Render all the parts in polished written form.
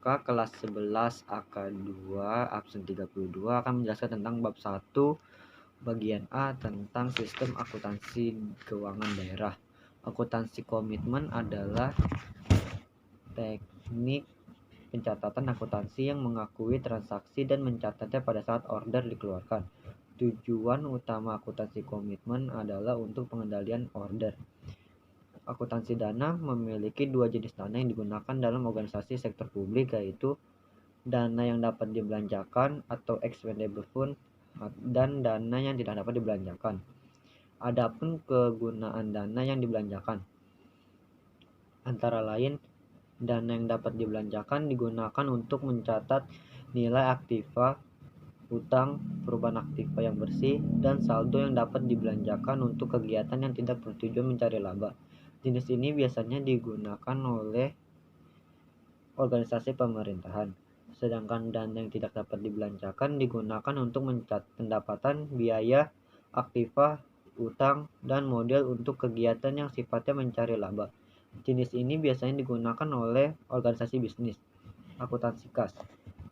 SMK kelas 11 AK2 absen 32 akan menjelaskan tentang bab 1 bagian A tentang sistem akuntansi keuangan daerah. Akuntansi komitmen adalah teknik pencatatan akuntansi yang mengakui transaksi dan mencatatnya pada saat order dikeluarkan. Tujuan utama akuntansi komitmen adalah untuk pengendalian order. Akuntansi dana memiliki dua jenis dana yang digunakan dalam organisasi sektor publik, yaitu dana yang dapat dibelanjakan atau expendable fund dan dana yang tidak dapat dibelanjakan. Adapun kegunaan dana yang dibelanjakan antara lain, dana yang dapat dibelanjakan digunakan untuk mencatat nilai aktiva, utang, perubahan aktiva yang bersih, dan saldo yang dapat dibelanjakan untuk kegiatan yang tidak bertujuan mencari laba. Jenis ini biasanya digunakan oleh organisasi pemerintahan. Sedangkan dana yang tidak dapat dibelanjakan digunakan untuk mencatat pendapatan, biaya, aktiva, utang, dan modal untuk kegiatan yang sifatnya mencari laba. Jenis ini biasanya digunakan oleh organisasi bisnis. Akuntansi kas.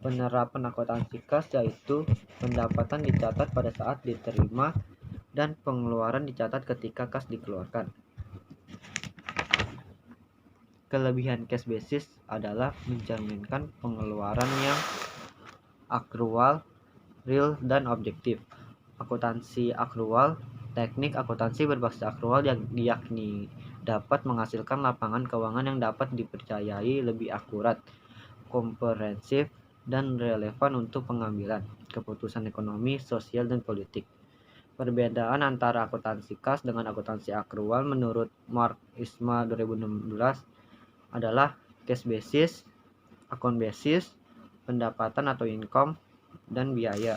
Penerapan akuntansi kas yaitu pendapatan dicatat pada saat diterima dan pengeluaran dicatat ketika kas dikeluarkan. Kelebihan cash basis adalah mencerminkan pengeluaran yang akrual, real, dan objektif. Akuntansi akrual. Teknik akuntansi berbasis akrual yang yakni dapat menghasilkan lapangan keuangan yang dapat dipercayai lebih akurat, komprehensif, dan relevan untuk pengambilan keputusan ekonomi, sosial, dan politik. Perbedaan antara akuntansi kas dengan akuntansi akrual menurut Mark Isma 2016 adalah cash basis, account basis, pendapatan atau income, dan biaya.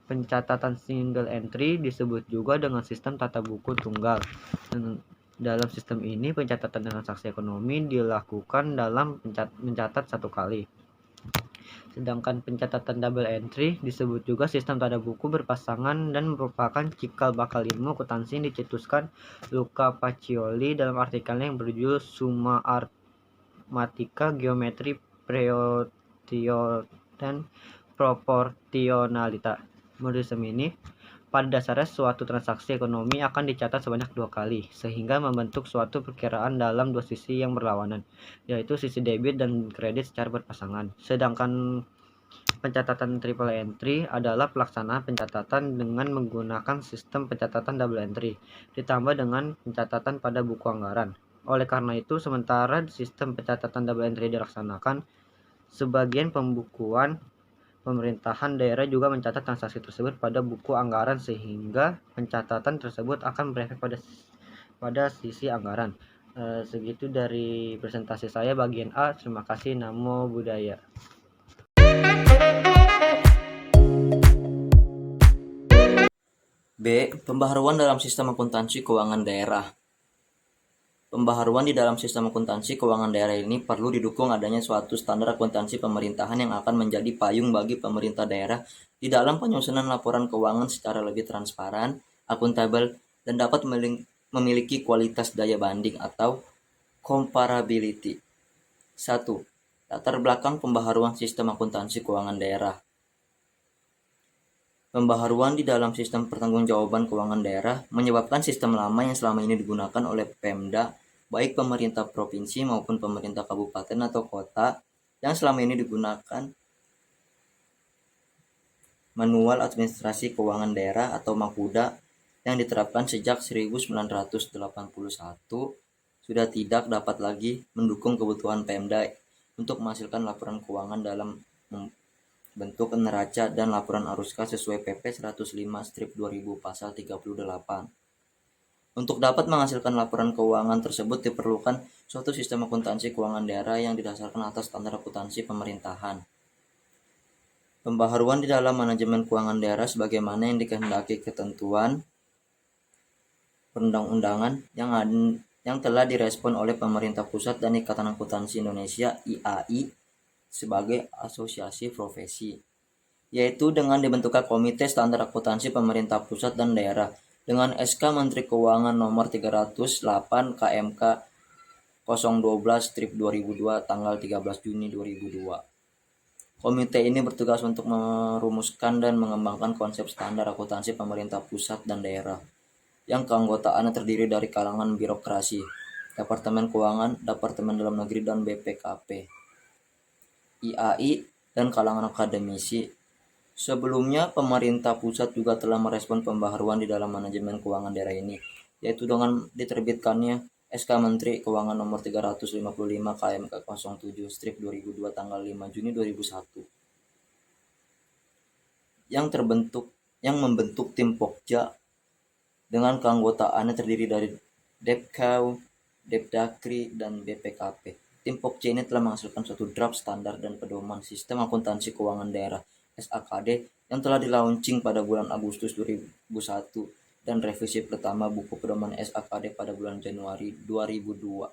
Pencatatan single entry disebut juga dengan sistem tata buku tunggal. Dalam sistem ini, pencatatan transaksi ekonomi dilakukan dalam mencatat satu kali. Sedangkan pencatatan double entry disebut juga sistem tata buku berpasangan dan merupakan cikal bakal ilmu akuntansi yang dicetuskan Luca Pacioli dalam artikelnya yang berjudul Summa Arithmetica Geometri Proportion dan Proportionalita. Menurut sistem ini, pada dasarnya suatu transaksi ekonomi akan dicatat sebanyak 2 kali, sehingga membentuk suatu perkiraan dalam dua sisi yang berlawanan, yaitu sisi debit dan kredit secara berpasangan. Sedangkan pencatatan triple entry adalah pelaksanaan pencatatan dengan menggunakan sistem pencatatan double entry, ditambah dengan pencatatan pada buku anggaran. Oleh karena itu, sementara sistem pencatatan double entry dilaksanakan, sebagian pembukuan pemerintahan daerah juga mencatat transaksi tersebut pada buku anggaran, sehingga pencatatan tersebut akan berefek pada sisi anggaran. Segitu dari presentasi saya bagian A. Terima kasih. Namo Buddhaya. B. Pembaharuan dalam sistem akuntansi keuangan daerah. Pembaharuan di dalam sistem akuntansi keuangan daerah ini perlu didukung adanya suatu standar akuntansi pemerintahan yang akan menjadi payung bagi pemerintah daerah di dalam penyusunan laporan keuangan secara lebih transparan, akuntabel, dan dapat memiliki kualitas daya banding atau comparability. 1. Latar belakang pembaharuan sistem akuntansi keuangan daerah. Pembaharuan di dalam sistem pertanggungjawaban keuangan daerah menyebabkan sistem lama yang selama ini digunakan oleh Pemda, baik pemerintah provinsi maupun pemerintah kabupaten atau kota, yang selama ini digunakan manual administrasi keuangan daerah atau MAKUDA yang diterapkan sejak 1981 sudah tidak dapat lagi mendukung kebutuhan Pemda untuk menghasilkan laporan keuangan dalam bentuk neraca dan laporan arus kas sesuai PP 105/2000 pasal 38. Untuk dapat menghasilkan laporan keuangan tersebut diperlukan suatu sistem akuntansi keuangan daerah yang didasarkan atas standar akuntansi pemerintahan. Pembaharuan di dalam manajemen keuangan daerah sebagaimana yang dikehendaki ketentuan perundang-undangan yang telah direspon oleh pemerintah pusat dan Ikatan Akuntansi Indonesia IAI sebagai asosiasi profesi, yaitu dengan dibentuknya Komite Standar Akuntansi Pemerintah Pusat dan Daerah dengan SK Menteri Keuangan nomor 308 KMK 012/2002 tanggal 13 Juni 2002. Komite ini bertugas untuk merumuskan dan mengembangkan konsep standar akuntansi pemerintah pusat dan daerah yang keanggotaannya terdiri dari kalangan birokrasi, Departemen Keuangan, Departemen Dalam Negeri, dan BPKP, IAI, dan kalangan akademisi. Sebelumnya, pemerintah pusat juga telah merespon pembaharuan di dalam manajemen keuangan daerah ini, yaitu dengan diterbitkannya SK Menteri Keuangan Nomor 355 KMK 07/2002 tanggal 5 Juni 2001 yang membentuk tim Pokja dengan keanggotaannya terdiri dari Depkau, Depdakri, dan BPKP. Tim Pokja ini telah menghasilkan suatu draft standar dan pedoman sistem akuntansi keuangan daerah (SAKD) yang telah di-launching pada bulan Agustus 2001 dan revisi pertama buku pedoman SAKD pada bulan Januari 2002.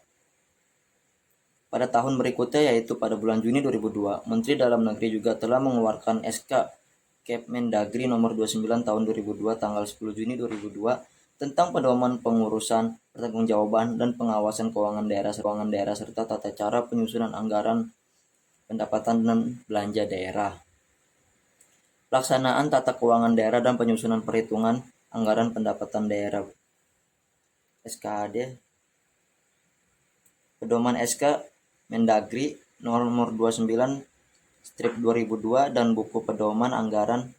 Pada tahun berikutnya, yaitu pada bulan Juni 2002, Menteri Dalam Negeri juga telah mengeluarkan SK Kepmendagri nomor 29 tahun 2002 tanggal 10 Juni 2002 tentang pedoman pengurusan, pertanggungjawaban, dan pengawasan keuangan daerah serta tata cara penyusunan anggaran pendapatan dan belanja daerah. Pelaksanaan tata keuangan daerah dan penyusunan perhitungan anggaran pendapatan daerah (SKAD). Pedoman SK Mendagri nomor 29/2002 dan buku pedoman anggaran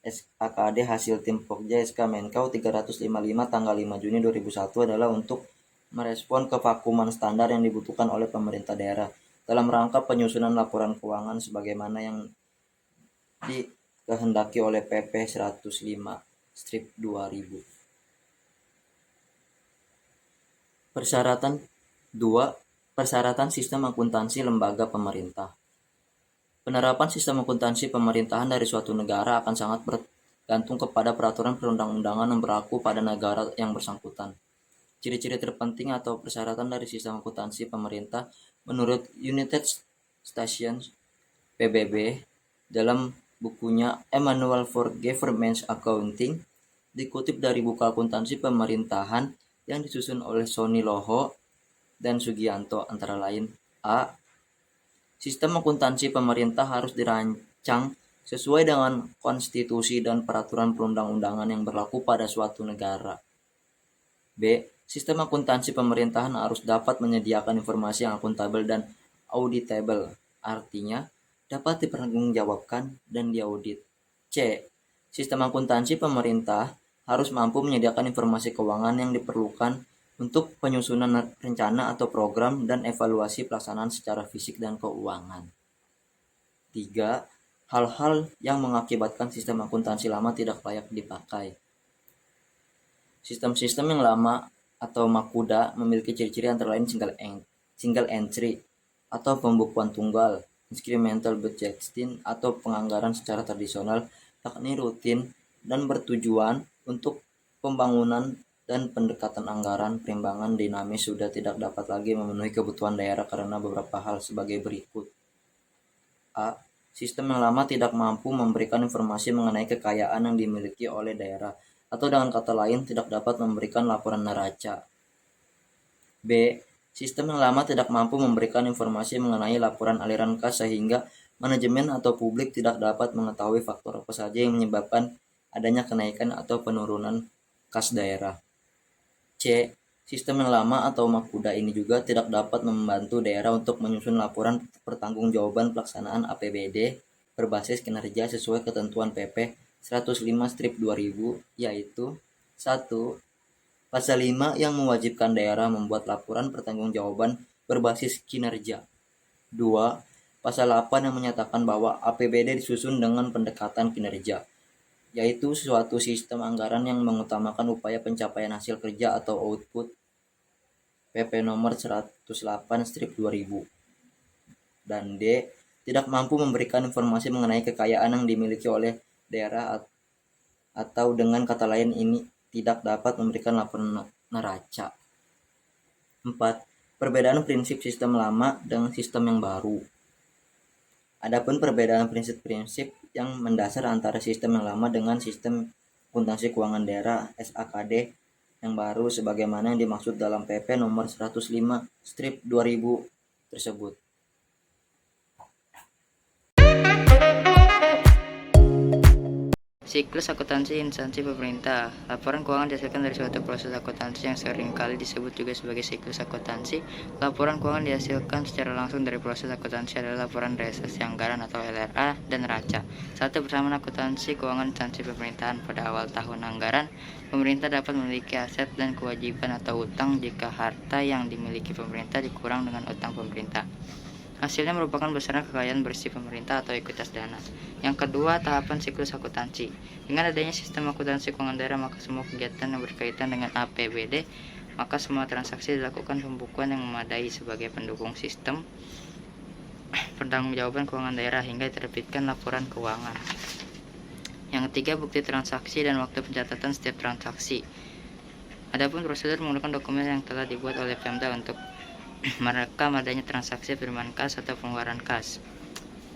SAKD hasil tim Pokja SK Menkau 355 tanggal 5 Juni 2001 adalah untuk merespon kevakuman standar yang dibutuhkan oleh pemerintah daerah dalam rangka penyusunan laporan keuangan sebagaimana yang dikehendaki oleh PP 105/2000. Persyaratan 2. Persyaratan sistem akuntansi lembaga pemerintah. Penerapan sistem akuntansi pemerintahan dari suatu negara akan sangat bergantung kepada peraturan perundang-undangan yang berlaku pada negara yang bersangkutan. Ciri-ciri terpenting atau persyaratan dari sistem akuntansi pemerintah menurut United Stations PBB dalam bukunya A Manual for Government Accounting, dikutip dari buku akuntansi pemerintahan yang disusun oleh Sony Loho dan Sugianto, antara lain: A. Sistem akuntansi pemerintah harus dirancang sesuai dengan konstitusi dan peraturan perundang-undangan yang berlaku pada suatu negara. B. Sistem akuntansi pemerintahan harus dapat menyediakan informasi yang akuntabel dan auditable, artinya dapat dipertanggungjawabkan dan diaudit. C. Sistem akuntansi pemerintah harus mampu menyediakan informasi keuangan yang diperlukan untuk penyusunan rencana atau program dan evaluasi pelaksanaan secara fisik dan keuangan. 3. Hal-hal yang mengakibatkan sistem akuntansi lama tidak layak dipakai. Sistem-sistem yang lama atau makuda memiliki ciri-ciri antara lain single entry atau pembukuan tunggal, incremental budgeting atau penganggaran secara tradisional, yakni rutin dan bertujuan untuk pembangunan dan pendekatan anggaran perimbangan dinamis sudah tidak dapat lagi memenuhi kebutuhan daerah karena beberapa hal sebagai berikut. A. Sistem yang lama tidak mampu memberikan informasi mengenai kekayaan yang dimiliki oleh daerah, atau dengan kata lain tidak dapat memberikan laporan neraca. B. Sistem yang lama tidak mampu memberikan informasi mengenai laporan aliran kas sehingga manajemen atau publik tidak dapat mengetahui faktor apa saja yang menyebabkan adanya kenaikan atau penurunan kas daerah. C. Sistem yang lama atau makuda ini juga tidak dapat membantu daerah untuk menyusun laporan pertanggungjawaban pelaksanaan APBD berbasis kinerja sesuai ketentuan PP 105/2000, yaitu 1. Pasal 5 yang mewajibkan daerah membuat laporan pertanggungjawaban berbasis kinerja. 2. Pasal 8 yang menyatakan bahwa APBD disusun dengan pendekatan kinerja, yaitu suatu sistem anggaran yang mengutamakan upaya pencapaian hasil kerja atau output, PP nomor 108/2000. Dan D. Tidak mampu memberikan informasi mengenai kekayaan yang dimiliki oleh daerah atau dengan kata lain ini tidak dapat memberikan laporan neraca. 4. Perbedaan prinsip sistem lama dengan sistem yang baru. Adapun perbedaan prinsip-prinsip yang mendasar antara sistem yang lama dengan sistem akuntansi keuangan daerah SAKD yang baru sebagaimana yang dimaksud dalam PP nomor 105/2000 tersebut. Siklus akuntansi instansi pemerintah. Laporan keuangan dihasilkan dari suatu proses akuntansi yang seringkali disebut juga sebagai siklus akuntansi. Laporan keuangan dihasilkan secara langsung dari proses akuntansi adalah laporan realisasi anggaran atau LRA dan neraca. Satu persamaan akuntansi keuangan instansi pemerintahan pada awal tahun anggaran. Pemerintah dapat memiliki aset dan kewajiban atau utang jika harta yang dimiliki pemerintah dikurang dengan utang pemerintah. Hasilnya merupakan besaran kekayaan bersih pemerintah atau ekuitas dana. Yang kedua, tahapan siklus akuntansi. Dengan adanya sistem akuntansi keuangan daerah, maka semua kegiatan yang berkaitan dengan APBD, maka semua transaksi dilakukan pembukuan yang memadai sebagai pendukung sistem pertanggungjawaban keuangan daerah hingga diterbitkan laporan keuangan. Yang ketiga, bukti transaksi dan waktu pencatatan setiap transaksi. Adapun prosedur menggunakan dokumen yang telah dibuat oleh Pemda untuk merekam adanya transaksi penerimaan kas atau pengeluaran kas.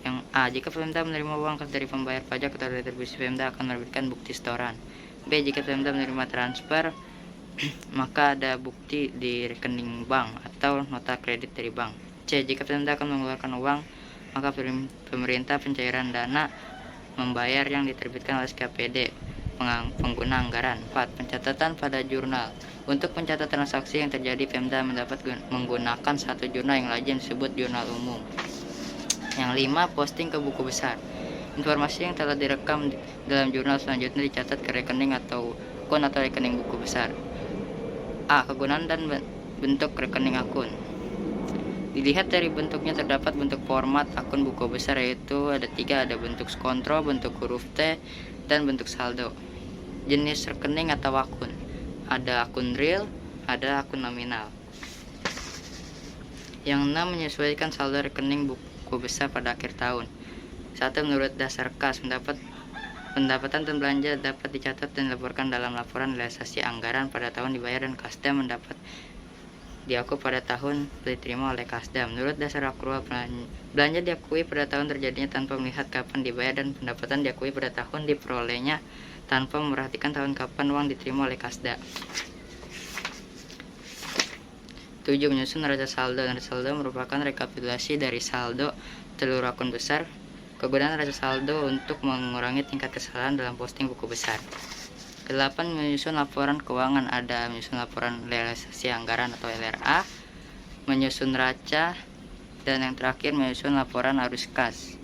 Yang A. Jika Pemda menerima uang kas dari pembayar pajak atau retribusi, Pemda akan menerbitkan bukti setoran. B. Jika Pemda menerima transfer, maka ada bukti di rekening bank atau nota kredit dari bank. C. Jika Pemda akan mengeluarkan uang, maka pemerintah pencairan dana membayar yang diterbitkan oleh SKPD pengguna anggaran. 4. Pencatatan pada jurnal. Untuk mencatat transaksi yang terjadi, Pemda mendapat menggunakan satu jurnal yang lazim disebut jurnal umum. Yang 5. Posting ke buku besar. Informasi yang telah direkam dalam jurnal selanjutnya dicatat ke rekening atau akun atau rekening buku besar. A. Kegunaan dan bentuk rekening akun. Dilihat dari bentuknya terdapat bentuk format akun buku besar, yaitu ada 3, ada bentuk kontrol, bentuk huruf T, dan bentuk saldo. Jenis rekening atau akun, ada akun real, ada akun nominal. Yang 6. Menyesuaikan saldo rekening buku besar pada akhir tahun. 1. Menurut dasar kas, pendapatan dan belanja dapat dicatat dan dilaporkan dalam laporan realisasi anggaran pada tahun dibayar dan Kasdam mendapat diaku pada tahun diterima oleh Kasdam. Menurut dasar akrual, belanja diakui pada tahun terjadinya tanpa melihat kapan dibayar, dan pendapatan diakui pada tahun diperolehnya tanpa memperhatikan tahun kapan uang diterima oleh Kasda. 7. Menyusun neraca saldo. Neraca saldo merupakan rekapitulasi dari saldo seluruh akun besar. Kegunaan neraca saldo untuk mengurangi tingkat kesalahan dalam posting buku besar. 8. Menyusun laporan keuangan. Ada menyusun laporan realisasi anggaran atau LRA, menyusun neraca, dan yang terakhir menyusun laporan arus kas.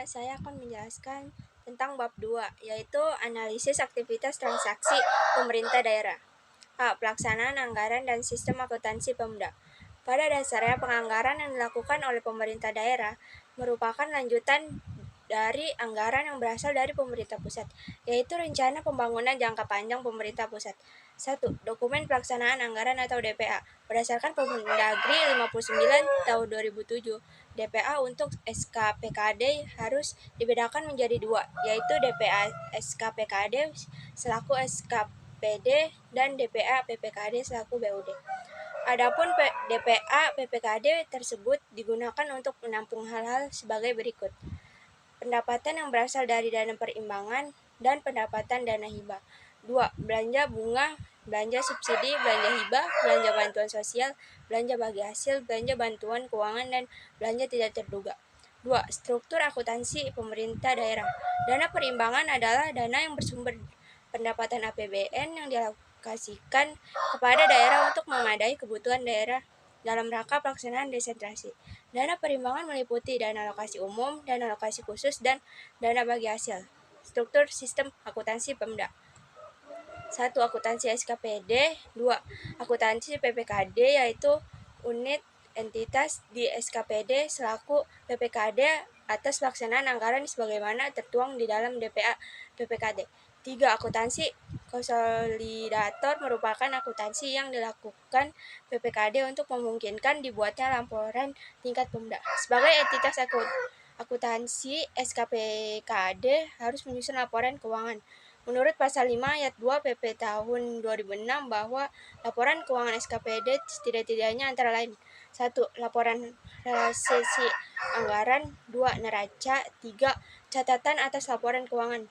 Saya akan menjelaskan tentang bab 2, yaitu analisis aktivitas transaksi pemerintah daerah. A. Pelaksanaan anggaran dan sistem akuntansi Pemda. Pada dasarnya, penganggaran yang dilakukan oleh pemerintah daerah merupakan lanjutan dari anggaran yang berasal dari pemerintah pusat, yaitu Rencana Pembangunan Jangka Panjang Pemerintah Pusat. 1. Dokumen Pelaksanaan Anggaran atau DPA. Berdasarkan Permendagri 59 tahun 2007, DPA untuk SKPKD harus dibedakan menjadi 2, yaitu DPA SKPKD selaku SKPD dan DPA PPKD selaku BUD. Adapun DPA PPKD tersebut digunakan untuk menampung hal-hal sebagai berikut: pendapatan yang berasal dari dana perimbangan dan pendapatan dana hibah. 2. Belanja bunga, belanja subsidi, belanja hibah, belanja bantuan sosial, belanja bagi hasil, belanja bantuan keuangan, dan belanja tidak terduga. 2. Struktur akuntansi pemerintah daerah. Dana perimbangan adalah dana yang bersumber pendapatan APBN yang dialokasikan kepada daerah untuk memadai kebutuhan daerah dalam rangka pelaksanaan desentralisasi. Dana perimbangan meliputi dana alokasi umum, dana alokasi khusus, dan dana bagi hasil. Struktur sistem akuntansi Pemda. 1. Akuntansi SKPD. 2. Akuntansi PPKD, yaitu unit entitas di SKPD selaku PPKD atas pelaksanaan anggaran sebagaimana tertuang di dalam DPA PPKD. 3. Akuntansi konsolidator merupakan akuntansi yang dilakukan PPKD untuk memungkinkan dibuatnya laporan tingkat Pemda. Sebagai entitas akuntansi, SKPKD harus menyusun laporan keuangan Menurut pasal 5 ayat 2 PP tahun 2006 bahwa laporan keuangan SKPD setidak-tidaknya antara lain: 1. Laporan realisasi anggaran, 2. neraca, 3. catatan atas laporan keuangan,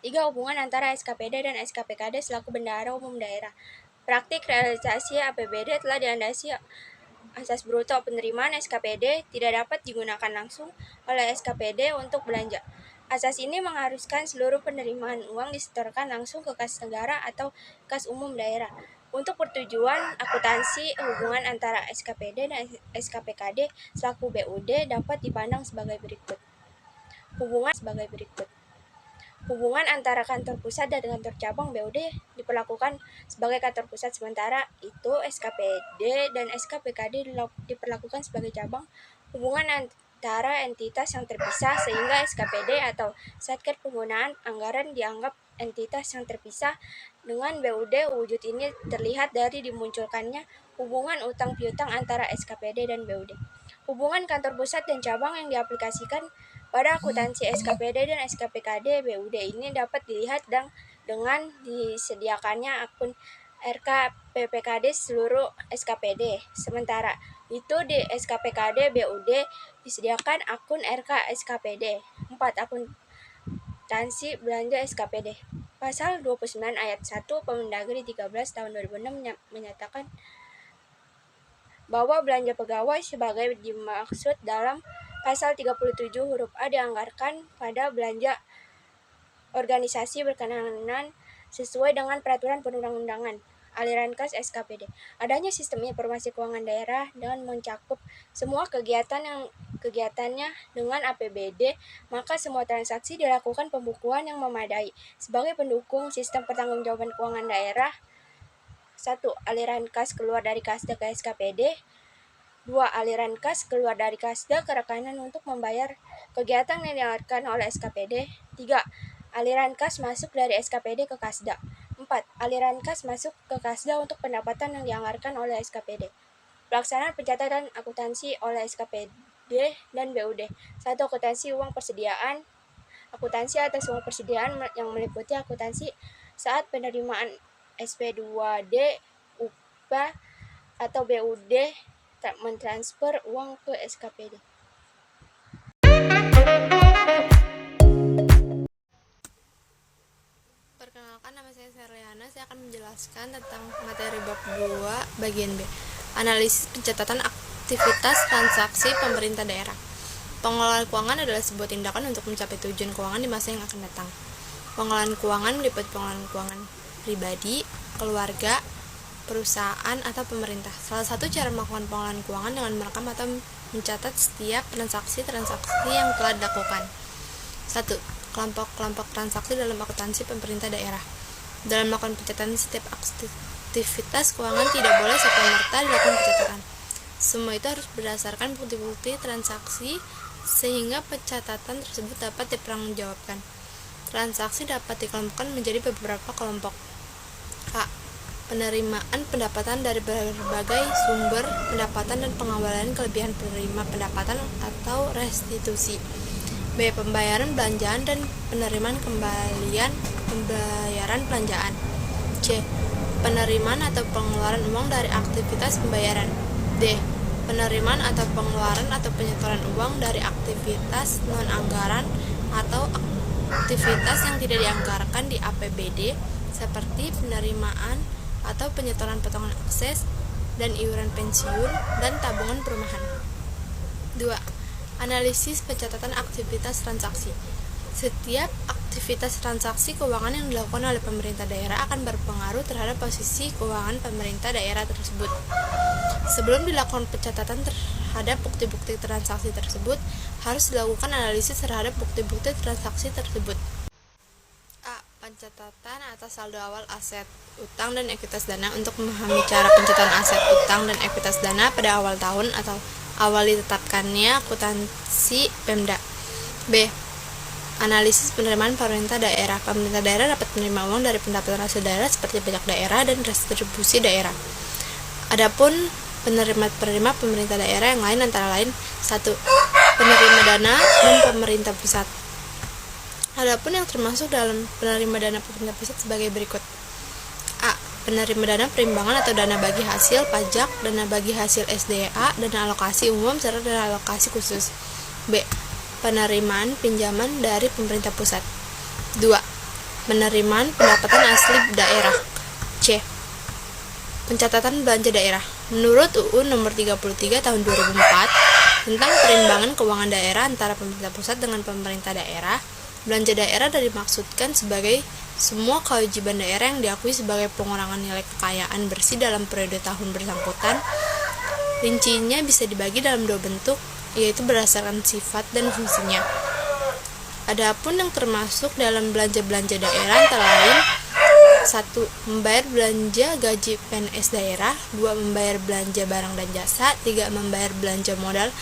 3. hubungan antara SKPD dan SKPKD selaku bendahara umum daerah. Praktik realisasi APBD telah dilandasi asas bruto penerimaan SKPD tidak dapat digunakan langsung oleh SKPD untuk belanja. Asas ini mengharuskan seluruh penerimaan uang disetorkan langsung ke kas negara atau kas umum daerah. Untuk pertujuan akuntansi, hubungan antara SKPD dan SKPKD selaku BUD dapat dipandang sebagai berikut. Hubungan antara kantor pusat dan kantor cabang BUD diperlakukan sebagai kantor pusat, sementara itu SKPD dan SKPKD diperlakukan sebagai cabang. Hubungan antara entitas yang terpisah sehingga SKPD atau Satker Penggunaan Anggaran dianggap entitas yang terpisah dengan BUD. Wujud ini terlihat dari dimunculkannya hubungan utang piutang antara SKPD dan BUD. Hubungan kantor pusat dan cabang yang diaplikasikan pada akuntansi SKPD dan SKPKD BUD ini dapat dilihat dengan disediakannya akun RKPPKD seluruh SKPD. Sementara itu di SKPKD BUD disediakan akun RK SKPD. 4. Akuntansi belanja SKPD. Pasal 29 ayat 1 Permendagri 13 tahun 2006 menyatakan bahwa belanja pegawai sebagai dimaksud dalam Pasal 37 huruf A dianggarkan pada belanja organisasi berkenan sesuai dengan peraturan perundang-undangan. Aliran kas SKPD. Adanya sistem informasi keuangan daerah dengan mencakup semua kegiatannya dengan APBD, maka semua transaksi dilakukan pembukuan yang memadai. Sebagai pendukung sistem pertanggungjawaban keuangan daerah, 1. Aliran kas keluar dari Kasda ke SKPD. 2. Aliran kas keluar dari Kasda ke rekanan untuk membayar kegiatan yang dianggarkan oleh SKPD. 3. Aliran kas masuk dari SKPD ke Kasda. 4. Aliran kas masuk ke Kasda untuk pendapatan yang dianggarkan oleh SKPD. Pelaksanaan pencatatan akuntansi oleh SKPD dan BUD. 1. Akuntansi uang persediaan. Akuntansi atas uang persediaan yang meliputi akuntansi saat penerimaan SP2D, upah atau BUD mentransfer uang ke SKPD. Perkenalkan, nama saya Serliana. Saya akan menjelaskan tentang materi bab 2 bagian B. Analisis pencatatan aktivitas transaksi pemerintah daerah. Pengelolaan keuangan adalah sebuah tindakan untuk mencapai tujuan keuangan di masa yang akan datang. Pengelolaan keuangan meliputi pengelolaan keuangan pribadi, keluarga, perusahaan, atau pemerintah. Salah satu cara melakukan pengelolaan keuangan dengan merekam atau mencatat setiap transaksi yang telah dilakukan. 1. Kelompok-kelompok transaksi dalam akuntansi pemerintah daerah. Dalam melakukan pencatatan setiap aktivitas keuangan tidak boleh serta-merta dilakukan pencatatan. Semua itu harus berdasarkan bukti-bukti transaksi sehingga pencatatan tersebut dapat dipertanggungjawabkan. Transaksi dapat dikelompokkan menjadi beberapa kelompok. A. Penerimaan pendapatan dari berbagai sumber pendapatan dan pengawalan kelebihan penerima pendapatan atau restitusi. B. Pembayaran belanjaan dan penerimaan kembalian pembayaran belanjaan. C. Penerimaan atau pengeluaran uang dari aktivitas pembayaran. D. Penerimaan atau pengeluaran atau penyetoran uang dari aktivitas non-anggaran atau aktivitas yang tidak dianggarkan di APBD seperti penerimaan atau penyetoran potongan akses dan iuran pensiun dan tabungan perumahan. 2. Analisis pencatatan aktivitas transaksi. Setiap aktivitas transaksi keuangan yang dilakukan oleh pemerintah daerah akan berpengaruh terhadap posisi keuangan pemerintah daerah tersebut. Sebelum dilakukan pencatatan terhadap bukti-bukti transaksi tersebut, harus dilakukan analisis terhadap bukti-bukti transaksi tersebut. A. Pencatatan atas saldo awal aset, utang, dan ekuitas dana. Untuk memahami cara pencatatan aset, utang, dan ekuitas dana pada awal tahun atau awal ditetapkannya akuntansi Pemda. B. Analisis penerimaan pemerintah daerah. Pemerintah daerah dapat menerima uang dari pendapatan hasil daerah seperti pajak daerah dan restribusi daerah. Adapun penerima pemerintah daerah yang lain antara lain: 1. Penerima dana dan pemerintah pusat. Adapun yang termasuk dalam penerima dana pemerintah pusat sebagai berikut. A. Penerima dana perimbangan atau dana bagi hasil pajak, dana bagi hasil SDA, dana alokasi umum, serta dana alokasi khusus. B. Penerimaan pinjaman dari pemerintah pusat. 2. Penerimaan pendapatan asli daerah. C. Pencatatan belanja daerah. Menurut UU Nomor 33 Tahun 2004 tentang perimbangan keuangan daerah antara pemerintah pusat dengan pemerintah daerah, belanja daerah dimaksudkan sebagai semua kewajiban daerah yang diakui sebagai pengurangan nilai kekayaan bersih dalam periode tahun bersangkutan. Rincinya bisa dibagi dalam dua bentuk, yaitu berdasarkan sifat dan fungsinya. Adapun yang termasuk dalam belanja-belanja daerah antara lain: 1. Membayar belanja gaji PNS daerah. 2. Membayar belanja barang dan jasa. 3. Membayar belanja modal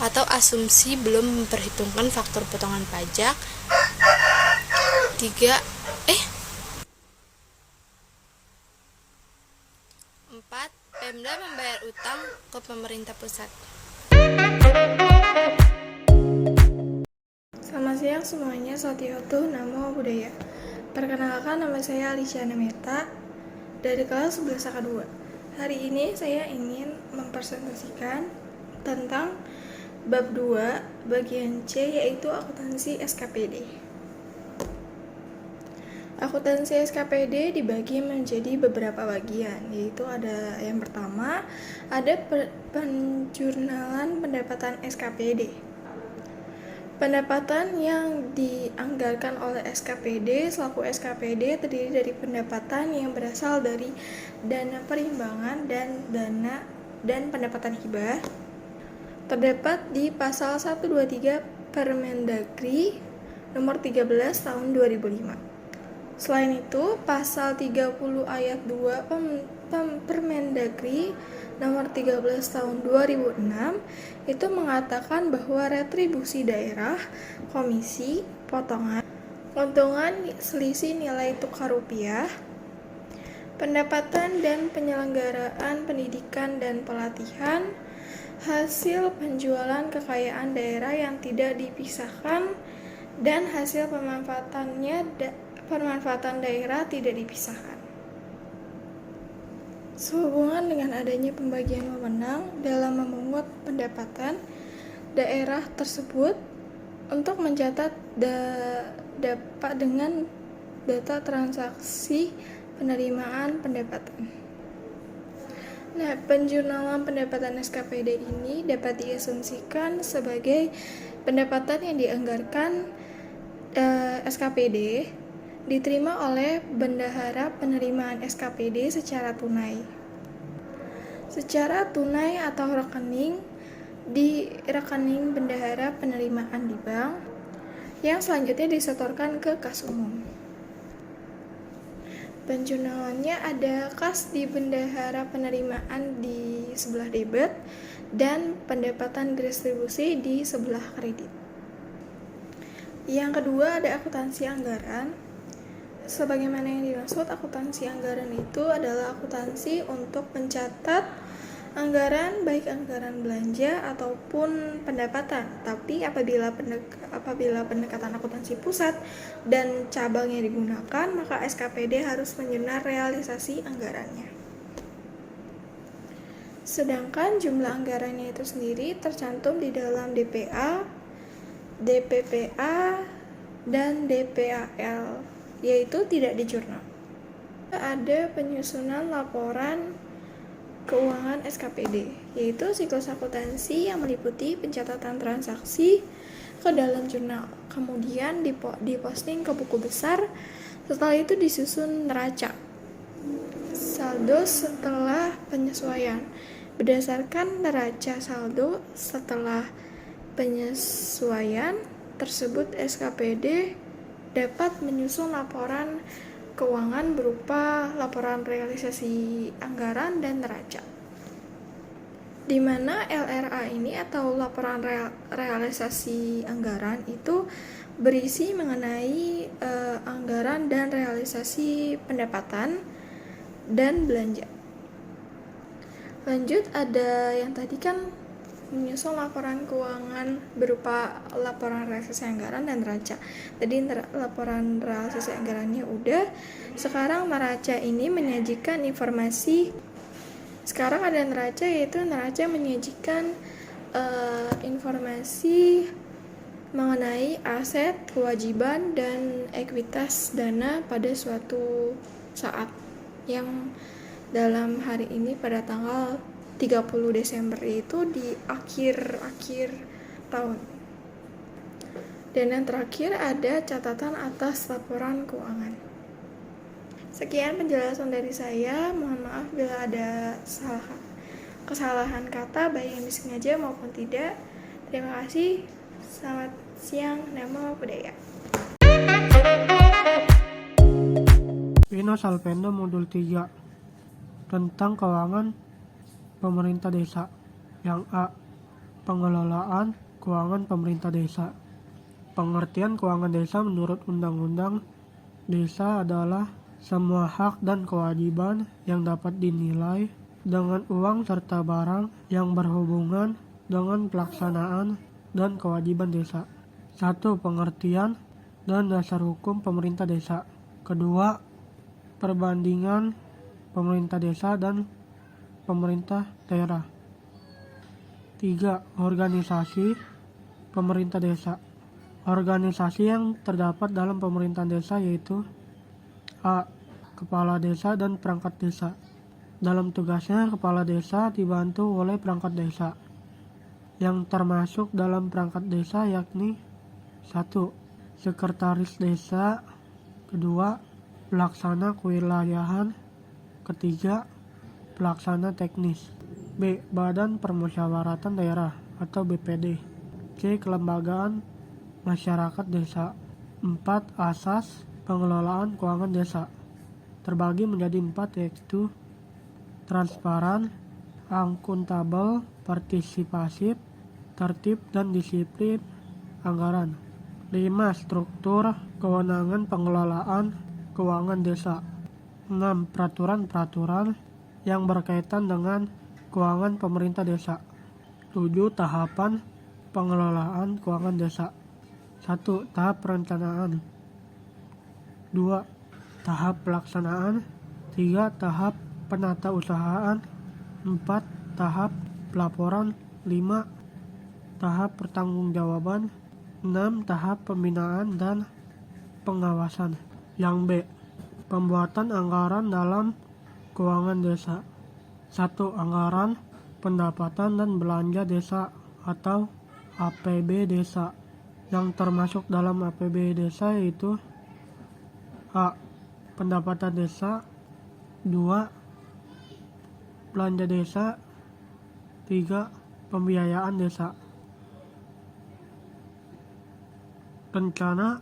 atau asumsi belum memperhitungkan faktor potongan pajak. 4. Pemda membayar utang ke pemerintah pusat. Selamat siang semuanya, Sotiotu Namo Buddhaya. Perkenalkan, nama saya Alicia Meta dari kelas 11 AK2. Hari ini saya ingin mempresentasikan tentang bab 2 bagian C, yaitu akuntansi SKPD. Akuntansi SKPD dibagi menjadi beberapa bagian, yaitu ada yang pertama, ada penjurnalan pendapatan SKPD. Pendapatan yang dianggarkan oleh SKPD selaku SKPD terdiri dari pendapatan yang berasal dari dana perimbangan dan pendapatan hibah. Terdapat di pasal 123 Permendagri nomor 13 tahun 2005. Selain itu, pasal 30 ayat 2 Permendagri nomor 13 tahun 2006 itu mengatakan bahwa retribusi daerah, komisi, potongan, keuntungan selisih nilai tukar rupiah, pendapatan dan penyelenggaraan pendidikan dan pelatihan, hasil penjualan kekayaan daerah yang tidak dipisahkan, dan hasil pemanfaatan daerah tidak dipisahkan. Sehubungan dengan adanya pembagian wewenang dalam memungut pendapatan daerah tersebut untuk mencatat dapat dengan data transaksi penerimaan pendapatan. Nah, penjurnalan pendapatan SKPD ini dapat diasumsikan sebagai pendapatan yang dianggarkan SKPD diterima oleh bendahara penerimaan SKPD secara tunai. Secara tunai atau rekening di rekening bendahara penerimaan di bank yang selanjutnya disetorkan ke kas umum. Penjurnalannya ada kas di bendahara penerimaan di sebelah debit dan pendapatan distribusi di sebelah kredit. Yang kedua ada akuntansi anggaran. Sebagaimana yang dimaksud, akuntansi anggaran itu adalah akuntansi untuk mencatat anggaran, baik anggaran belanja ataupun pendapatan. Tapi apabila pendekatan akuntansi pusat dan cabangnya digunakan, maka SKPD harus menjurnar realisasi anggarannya. Sedangkan jumlah anggarannya itu sendiri tercantum di dalam DPA, DPPA, dan DPAL, yaitu tidak dijurnal. Ada penyusunan laporan keuangan SKPD, yaitu siklus akuntansi yang meliputi pencatatan transaksi ke dalam jurnal, kemudian diposting ke buku besar. Setelah itu disusun neraca saldo setelah penyesuaian. Berdasarkan neraca saldo setelah penyesuaian tersebut, SKPD dapat menyusun laporan keuangan berupa laporan realisasi anggaran dan neraca, di mana LRA ini atau laporan realisasi anggaran itu berisi mengenai anggaran dan realisasi pendapatan dan belanja. Lanjut, ada yang tadi kan menyusun laporan keuangan berupa laporan realisasi anggaran dan neraca. Tadi laporan realisasi anggarannya udah. Sekarang neraca ini menyajikan informasi. Sekarang ada neraca, yaitu neraca menyajikan informasi mengenai aset, kewajiban, dan ekuitas dana pada suatu saat, yang dalam hari ini pada tanggal 30 Desember itu di akhir tahun. Dan yang terakhir ada catatan atas laporan keuangan. Sekian penjelasan dari saya. Mohon maaf bila ada kesalahan kata, baik yang disengaja maupun tidak. Terima kasih. Selamat siang. Namo Buddhaya. Vino Salpendo Modul 3 tentang keuangan pemerintah desa. Yang A. Pengelolaan keuangan pemerintah desa. Pengertian keuangan desa menurut Undang-Undang Desa adalah semua hak dan kewajiban yang dapat dinilai dengan uang serta barang yang berhubungan dengan pelaksanaan dan kewajiban desa. 1. Pengertian dan dasar hukum pemerintah desa. Kedua, perbandingan pemerintah desa dan pemerintah daerah. 3. Organisasi pemerintah desa. Organisasi yang terdapat dalam pemerintahan desa yaitu A. Kepala desa dan perangkat desa. Dalam tugasnya, kepala desa dibantu oleh perangkat desa yang termasuk dalam perangkat desa yakni 1. Sekretaris desa. 2. Pelaksana kewilayahan. 3. Pelaksana teknis. B. Badan Permusyawaratan Daerah atau BPD. C. Kelembagaan masyarakat desa. 4. Asas pengelolaan keuangan desa terbagi menjadi 4, yaitu transparan, akuntabel, partisipasif, tertib, dan disiplin anggaran. 5. Struktur kewenangan pengelolaan keuangan desa. 6. Peraturan-peraturan yang berkaitan dengan keuangan pemerintah desa. 7. Tahapan pengelolaan keuangan desa. 1. Tahap perencanaan. 2. Tahap pelaksanaan. 3. Tahap penatausahaan. 4. Tahap pelaporan. 5. Tahap pertanggungjawaban. 6. Tahap pembinaan dan pengawasan. Yang B. Pembuatan anggaran dalam keuangan desa. 1. Anggaran pendapatan dan belanja desa atau APB desa. Yang termasuk dalam APB desa yaitu A. Pendapatan desa. 2. Belanja desa. 3. Pembiayaan desa. Rencana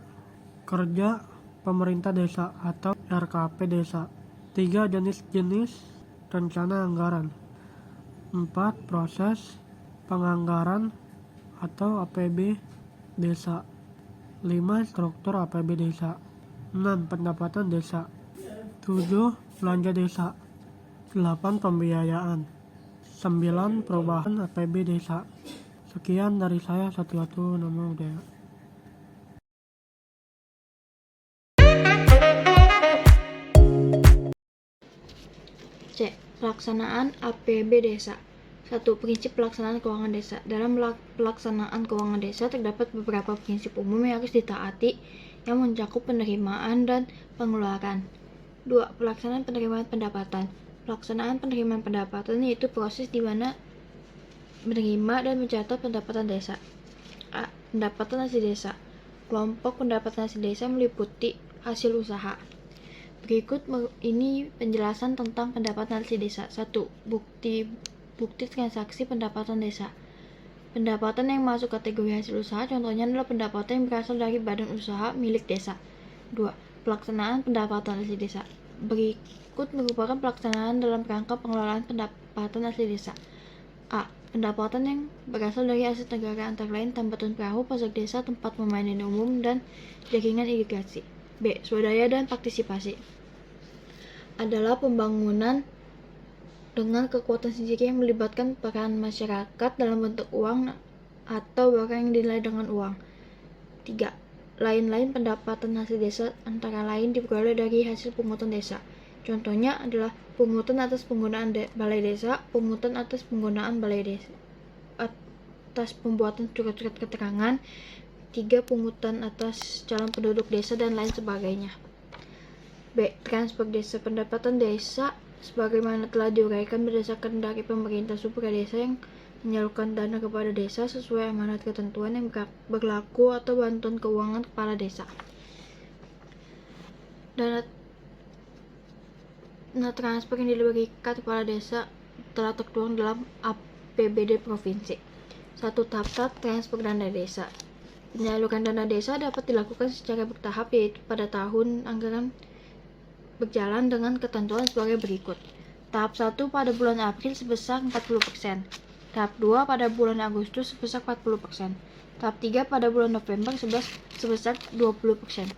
kerja pemerintah desa atau RKP desa. 3. Jenis-jenis rencana anggaran. 4. Proses penganggaran atau APB desa. 5. Struktur APB desa. 6. Pendapatan desa. 7. Belanja desa. 8. Pembiayaan. 9. Perubahan APB desa. Sekian dari saya. Satu-satu Namo Buddhaya. C. Pelaksanaan APB desa. 1. Prinsip pelaksanaan keuangan desa. Dalam pelaksanaan keuangan desa terdapat beberapa prinsip umum yang harus ditaati yang mencakup penerimaan dan pengeluaran. 2. Pelaksanaan penerimaan pendapatan. Pelaksanaan penerimaan pendapatan yaitu proses di mana menerima dan mencatat pendapatan desa. A. Pendapatan hasil desa. Kelompok pendapatan hasil desa meliputi hasil usaha. Berikut ini penjelasan tentang pendapatan hasil desa. 1. Bukti transaksi pendapatan desa. Pendapatan yang masuk kategori hasil usaha contohnya adalah pendapatan yang berasal dari badan usaha milik desa. 2. Pelaksanaan pendapatan hasil desa. Berikut merupakan pelaksanaan dalam rangka pengelolaan pendapatan hasil desa. A. Pendapatan yang berasal dari aset negara antara lain tambatan perahu, pajak desa, tempat permainan umum, dan jaringan irigasi. B. Swadaya dan partisipasi adalah pembangunan dengan kekuatan sendiri yang melibatkan peran masyarakat dalam bentuk uang atau barang yang dinilai dengan uang. 3. Lain-lain pendapatan hasil desa antara lain diperoleh dari hasil pungutan desa. Contohnya adalah pungutan atas penggunaan balai desa, pungutan atas penggunaan balai desa, atas pembuatan surat-surat keterangan, 3. Pungutan atas calon penduduk desa dan lain sebagainya. B. Transfer desa. Pendapatan desa sebagaimana telah diuraikan berdasarkan dari pemerintah supra desa yang menyalurkan dana kepada desa sesuai amanat ketentuan yang berlaku atau bantuan keuangan kepala desa. Dana transfer yang diberikan kepala desa telah tertuang dalam APBD provinsi. 1. Tahap transfer dana desa. Penyaluran dana desa dapat dilakukan secara bertahap, yaitu pada tahun anggaran berjalan dengan ketentuan sebagai berikut. Tahap 1 pada bulan April sebesar 40%. Tahap 2 pada bulan Agustus sebesar 40%. Tahap 3 pada bulan November sebesar 20%.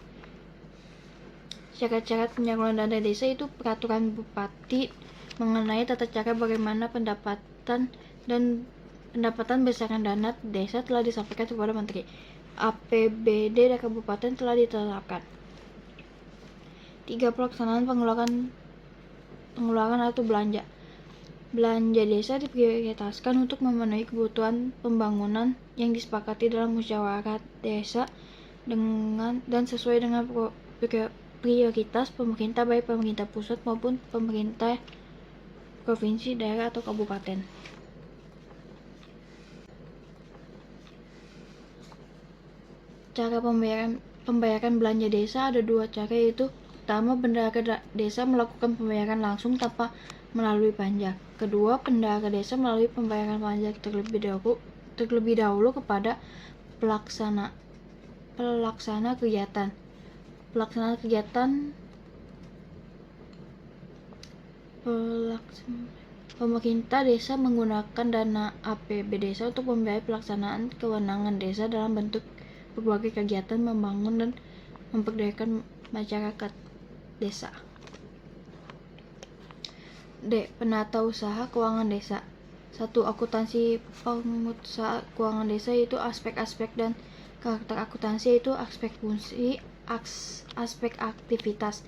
Syarat-syarat penyaluran dana desa itu peraturan Bupati mengenai tata cara bagaimana pendapatan besaran dana desa telah disampaikan kepada Menteri. APBD dari kabupaten telah ditetapkan. 3. Pelaksanaan pengeluaran atau belanja. Belanja desa diprioritaskan untuk memenuhi kebutuhan pembangunan yang disepakati dalam musyawarah desa dan sesuai dengan prioritas pemerintah, baik pemerintah pusat maupun pemerintah provinsi, daerah, atau kabupaten. Cara pembayaran belanja desa ada 2 cara, yaitu pertama, bendahara desa melakukan pembayaran langsung tanpa melalui pajak. Kedua, bendahara desa melalui pembayaran pajak terlebih dahulu kepada pelaksana kegiatan. Pemerintah desa menggunakan dana APB desa untuk membiayai pelaksanaan kewenangan desa dalam bentuk berbagai kegiatan membangun dan memberdayakan masyarakat desa. D. Penata usaha keuangan desa. 1. Akuntansi pengusaha keuangan desa, yaitu aspek-aspek dan karakter akuntansi, yaitu aspek fungsi, aspek aktivitas.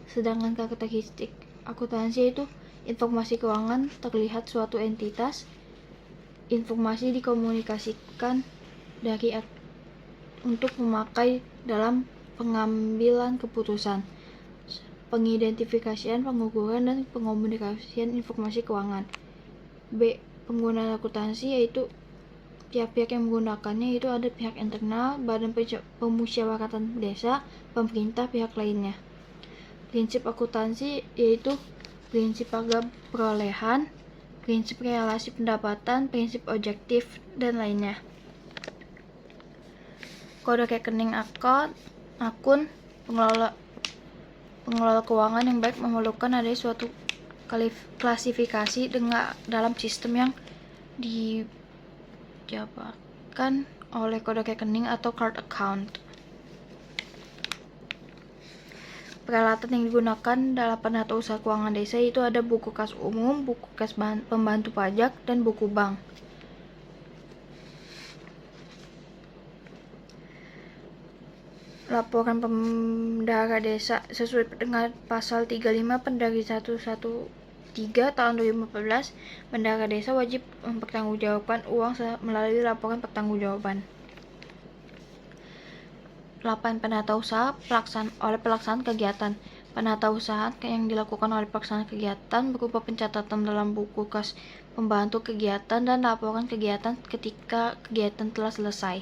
Sedangkan karakteristik akuntansi itu informasi keuangan terlihat suatu entitas, informasi dikomunikasikan untuk memakai dalam pengambilan keputusan, pengidentifikasian, pengukuran, dan pengomunikasian informasi keuangan. B. Penggunaan akuntansi, yaitu pihak-pihak yang menggunakannya itu ada pihak internal, badan pemusyawaratan desa, pemerintah, pihak lainnya. Prinsip akuntansi yaitu prinsip harga perolehan, prinsip relasi pendapatan, prinsip objektif, dan lainnya. Kode rekening akun pengelola keuangan yang baik memerlukan adanya suatu klasifikasi dalam sistem yang dijabarkan oleh kode rekening atau card account. Peralatan yang digunakan dalam penata usaha keuangan desa itu ada buku kas umum, buku kas pembantu pajak, dan buku bank. Laporan Pembendahara Desa sesuai dengan pasal 35 Pendagri 113 tahun 2014, Bendahara Desa wajib mempertanggungjawabkan uang melalui laporan pertanggungjawaban. 8. Penata usaha oleh pelaksanaan kegiatan. Penata usaha yang dilakukan oleh pelaksanaan kegiatan berupa pencatatan dalam buku kas pembantu kegiatan dan laporan kegiatan ketika kegiatan telah selesai.